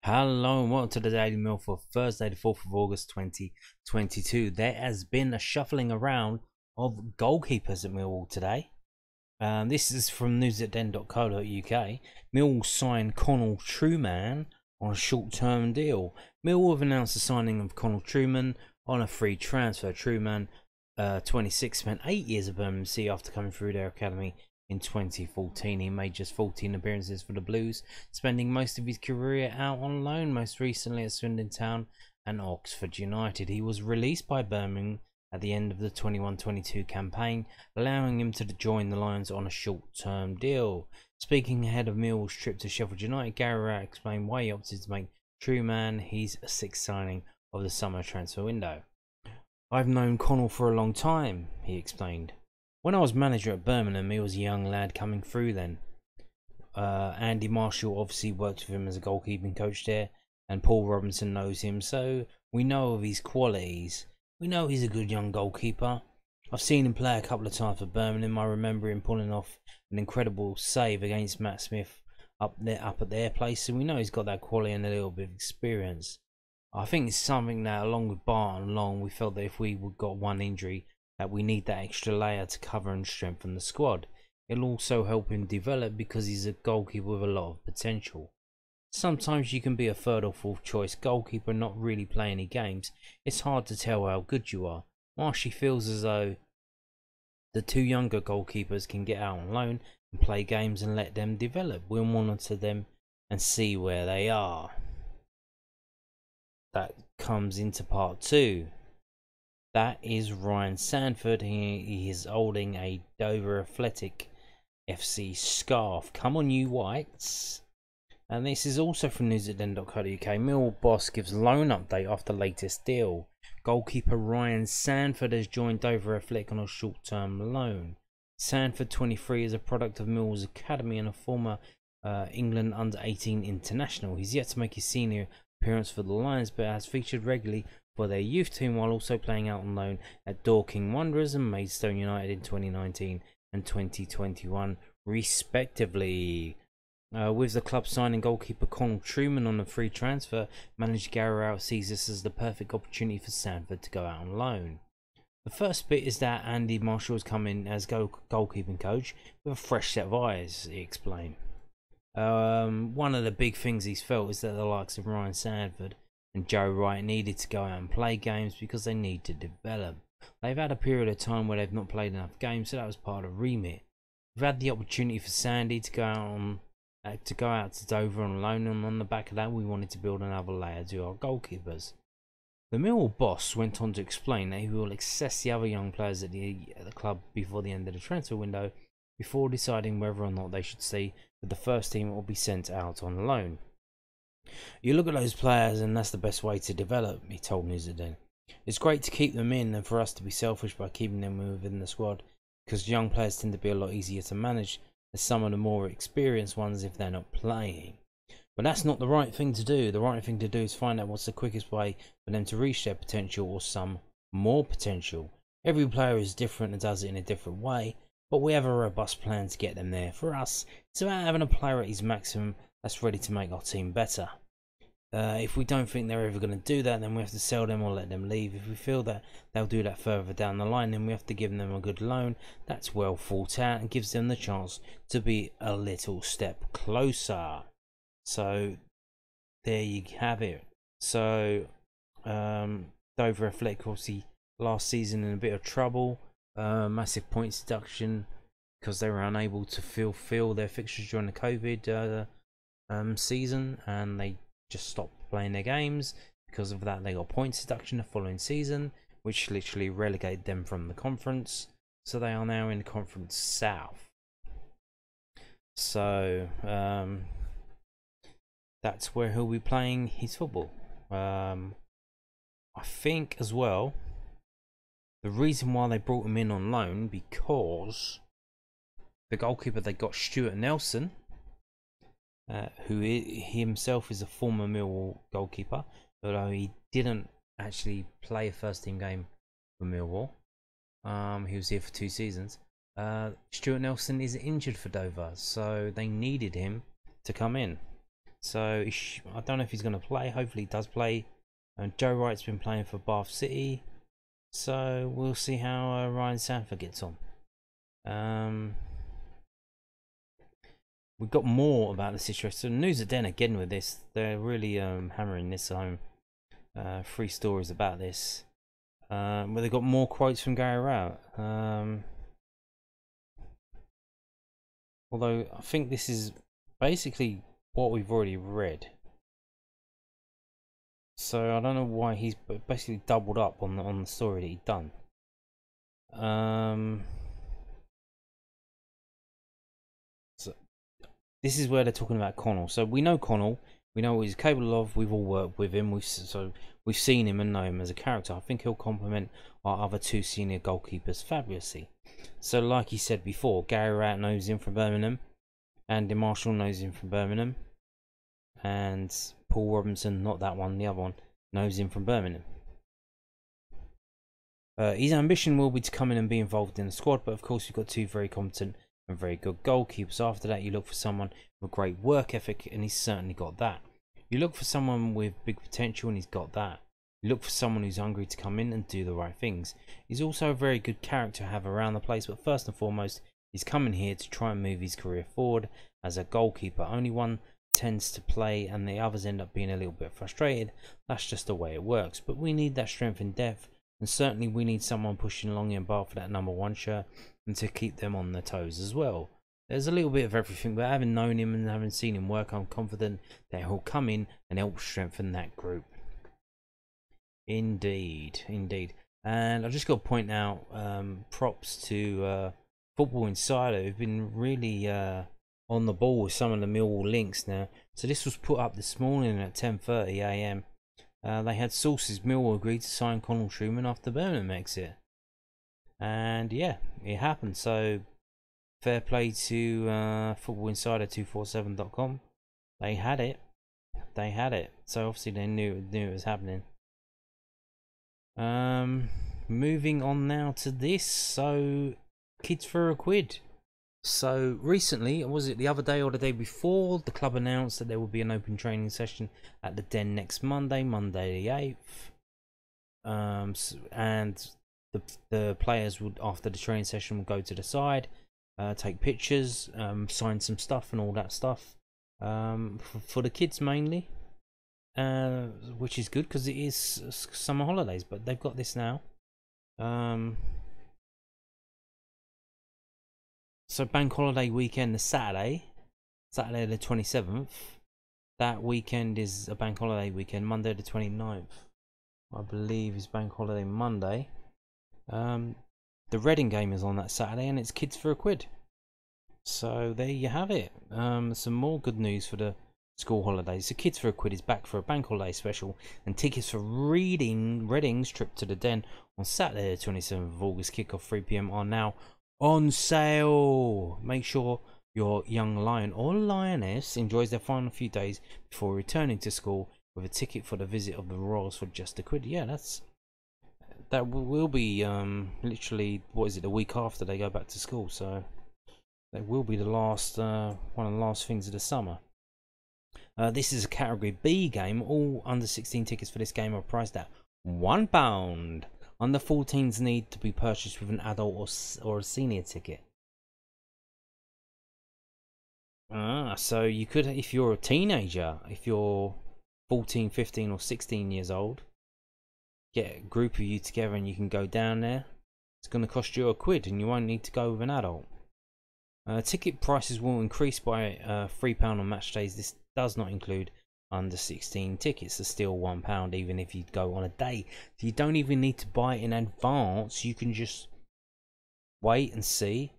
Hello and welcome to the Daily Mail for Thursday, the 4th of August 2022. There has been a shuffling around of goalkeepers at Millwall today. This is from news@den.co.uk. Millwall signed Connal Trueman on a short-term deal. Millwall have announced the signing of Connal Trueman on a free transfer. Trueman, 26, spent 8 years at Birmingham City after coming through their academy in 2014. He made just 14 appearances for the Blues, spending most of his career out on loan, most recently at Swindon Town and Oxford United. He was released by Birmingham at the end of the 21-22 campaign, allowing him to join the Lions on a short-term deal. Speaking ahead of Millwall's trip to Sheffield United, Gary Rowett explained why he opted to make Trueman his sixth signing of the summer transfer window. "I've known Connal for a long time," he explained. "When I was manager at Birmingham, he was a young lad coming through then. Andy Marshall obviously worked with him as a goalkeeping coach there, and Paul Robinson knows him, so we know of his qualities. We know he's a good young goalkeeper. I've seen him play a couple of times for Birmingham. I remember him pulling off an incredible save against Matt Smith up at their place, so we know he's got that quality and a little bit of experience. I think it's something that, along with Bart and Long, we felt that if we got one injury, that we need that extra layer to cover and strengthen the squad. It'll also help him develop because he's a goalkeeper with a lot of potential. Sometimes you can be a third or fourth choice goalkeeper and not really play any games. It's hard to tell how good you are." Marshy feels as though the two younger goalkeepers can get out on loan and play games and let them develop. We'll monitor them and see where they are. That comes into part two. That is Ryan Sandford. He is holding a Dover Athletic FC scarf. Come on, you whites. And this is also from news@den.co.uk. Millwall boss gives loan update after latest deal. Goalkeeper Ryan Sandford has joined Dover Athletic on a short-term loan. Sandford, 23, is a product of Millwall's academy and a former England under-18 international. He's yet to make his senior appearance for the Lions, but has featured regularly for their youth team while also playing out on loan at Dorking Wanderers and Maidstone United in 2019 and 2021 respectively. With the club signing goalkeeper Connal Trueman on a free transfer, manager Gary Rowett sees this as the perfect opportunity for Sandford to go out on loan. The first bit is that Andy Marshall has come in as goalkeeping coach with a fresh set of eyes, he explained. One of the big things he's felt is that the likes of Ryan Sandford and Joe Wright needed to go out and play games because they need to develop. They've had a period of time where they've not played enough games, so that was part of remit. We've had the opportunity for Sandy to go out to Dover on loan, and on the back of that we wanted to build another layer to our goalkeepers. The Millwall boss went on to explain that he will assess the other young players at the club before the end of the transfer window, before deciding whether or not they should stay with the first team or be sent out on loan. "You look at those players and that's the best way to develop," he told News@Den. "It's great to keep them in and for us to be selfish by keeping them within the squad, because young players tend to be a lot easier to manage than some of the more experienced ones if they're not playing. But that's not the right thing to do. The right thing to do is find out what's the quickest way for them to reach their potential or some more potential. Every player is different and does it in a different way, but we have a robust plan to get them there. For us, it's about having a player at his maximum that's ready to make our team better. If we don't think they're ever going to do that, then we have to sell them or let them leave. If we feel that they'll do that further down the line, then we have to give them a good loan that's well thought out and gives them the chance to be a little step closer." So there you have it. So Dover Athletic obviously last season in a bit of trouble, massive points deduction because they were unable to fulfill their fixtures during the COVID season, and they just stopped playing their games. Because of that, they got points deduction the following season, which literally relegated them from the conference. So they are now in the Conference South. So that's where he'll be playing his football. I think as well, the reason why they brought him in on loan, because the goalkeeper they got, Stuart Nelson, who himself is a former Millwall goalkeeper, although he didn't actually play a first team game for Millwall. He was here for 2 seasons. Stuart Nelson is injured for Dover, so they needed him to come in. So I don't know if he's going to play. Hopefully he does play. And Joe Wright's been playing for Bath City. So we'll see how Ryan Sandford gets on. We've got more about the situation. So News at Den again with this. They're really hammering this home. 3 stories about this. Where they've got more quotes from Gary Rowett. Although I think this is basically what we've already read. So I don't know why he's basically doubled up on the story that he'd done. So this is where they're talking about Connal. So we know Connal. We know what he's capable of. We've all worked with him. We've seen him and know him as a character. I think he'll complement our other 2 senior goalkeepers fabulously. So like he said before, Gary Rowett knows him from Birmingham. Andy Marshall knows him from Birmingham. And Paul Robinson, not that one, the other one, knows him from Birmingham. His ambition will be to come in and be involved in the squad, but of course you've got 2 very competent and very good goalkeepers. After that, you look for someone with great work ethic, and he's certainly got that. You look for someone with big potential, and he's got that. You look for someone who's hungry to come in and do the right things. He's also a very good character to have around the place, but first and foremost, he's coming here to try and move his career forward as a goalkeeper. Only one tends to play, and the others end up being a little bit frustrated. That's just the way it works. But we need that strength and depth, and certainly we need someone pushing along in bar for that number 1 shirt and to keep them on their toes as well. There's a little bit of everything, but having known him and having seen him work, I'm confident that he'll come in and help strengthen that group. Indeed, indeed. And I've just got to point out props to Football Insider, who've been really on the ball with some of the Millwall links now. So this was put up this morning at 10:30 AM. They had sources. Millwall agreed to sign Connal Trueman after Birmingham exit. And yeah, it happened. So fair play to footballinsider247.com. They had it. They had it. So obviously they knew it was happening. Moving on now to this. So Kids for a Quid. So recently, was it the other day or the day before, the club announced that there will be an open training session at the Den next Monday the 8th. And the players would, after the training session, will go to the side, take pictures, sign some stuff and all that stuff, for the kids mainly, which is good because it is summer holidays. But they've got this now. So bank holiday weekend, the Saturday the 27th. That weekend is a bank holiday weekend. Monday the 29th, I believe, is bank holiday Monday. The Reading game is on that Saturday, and it's Kids for a Quid. So there you have it. Some more good news for the school holidays. So Kids for a Quid is back for a bank holiday special, and tickets for Reading's trip to the Den on Saturday the 27th of August, kick-off 3 PM, are now on sale. Make sure your young lion or lioness enjoys their final few days before returning to school with a ticket for the visit of the Royals for just a quid. Yeah, that will be literally, what is it, the week after they go back to school. So that will be the last one of the last things of the summer. This is a category B game. All under 16 tickets for this game are priced at £1. Under 14s need to be purchased with an adult or a senior ticket. So you could, if you're a teenager, if you're 14, 15 or 16 years old, get a group of you together and you can go down there. It's going to cost you £1 and you won't need to go with an adult. Ticket prices will increase by £3 on match days. This does not include under 16 tickets. Are still £1 even if you go on a day. So you don't even need to buy it in advance. You can just wait and see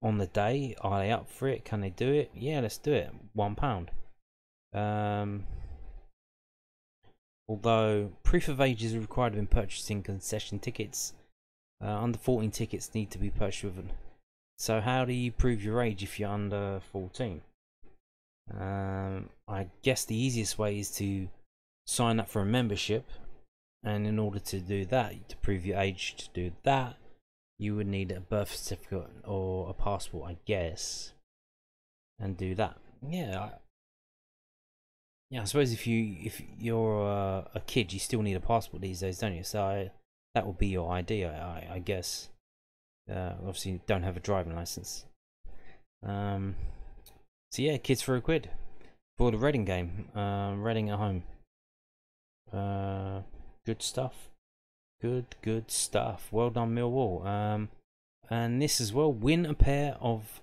on the day. Are they up for it? Can they do it? Yeah, let's do it. £1. Although proof of age is required when purchasing concession tickets, under 14 tickets need to be purchased with an. So how do you prove your age if you're under 14? I guess the easiest way is to sign up for a membership, and in order to do that, to prove your age, to do that, you would need a birth certificate or a passport, I guess, and do that. Yeah, Yeah, I suppose if you're a kid, you still need a passport these days, don't you? So that would be your idea, I guess. Obviously, you don't have a driving license. So yeah, kids for a quid for the Reading game. Reading at home. Good stuff. Good stuff. Well done, Millwall. And this as well. Win a pair of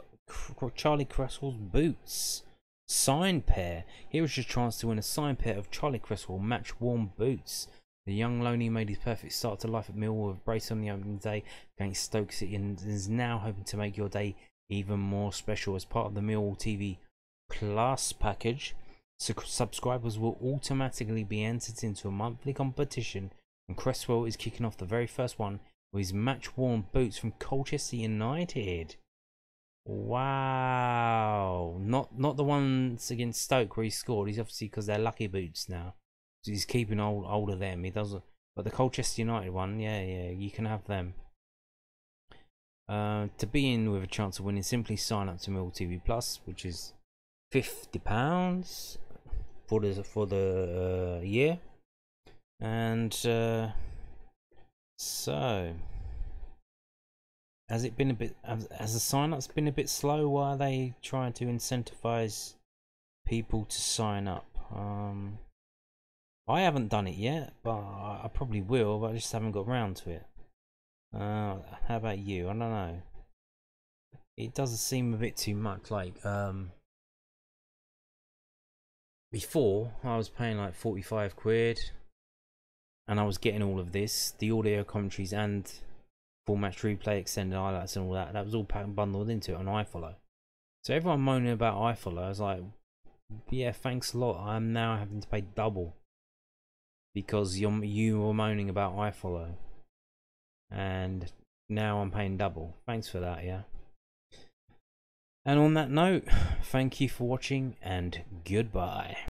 Charlie Cresswell's boots. Signed pair. Here is your chance to win a signed pair of Charlie Cresswell match-worn boots. The young loanee made his perfect start to life at Millwall with a brace on the opening day against Stoke City and is now hoping to make your day even more special as part of the Millwall TV Plus package. So subscribers will automatically be entered into a monthly competition, and Cresswell is kicking off the very first one with his match-worn boots from Colchester United. Wow! Not the ones against Stoke where he scored. He's obviously, because they're lucky boots now. So he's keeping hold of them. He doesn't. But the Colchester United one, yeah, you can have them. To be in with a chance of winning, simply sign up to Millwall TV Plus, which is £50 for the year, and so has it been a bit? Has the sign-up's been a bit slow? Why are they trying to incentivize people to sign up? I haven't done it yet, but I probably will. But I just haven't got around to it. How about you? I don't know. It doesn't seem a bit too much. Like before, I was paying like 45 quid, and I was getting all of this, the audio commentaries and full match replay, extended highlights and all that. That was all bundled into it on iFollow. So everyone moaning about iFollow, I was like, yeah, thanks a lot. I'm now having to pay double because you were moaning about iFollow, and now I'm paying double. Thanks for that, yeah. And on that note, thank you for watching and goodbye.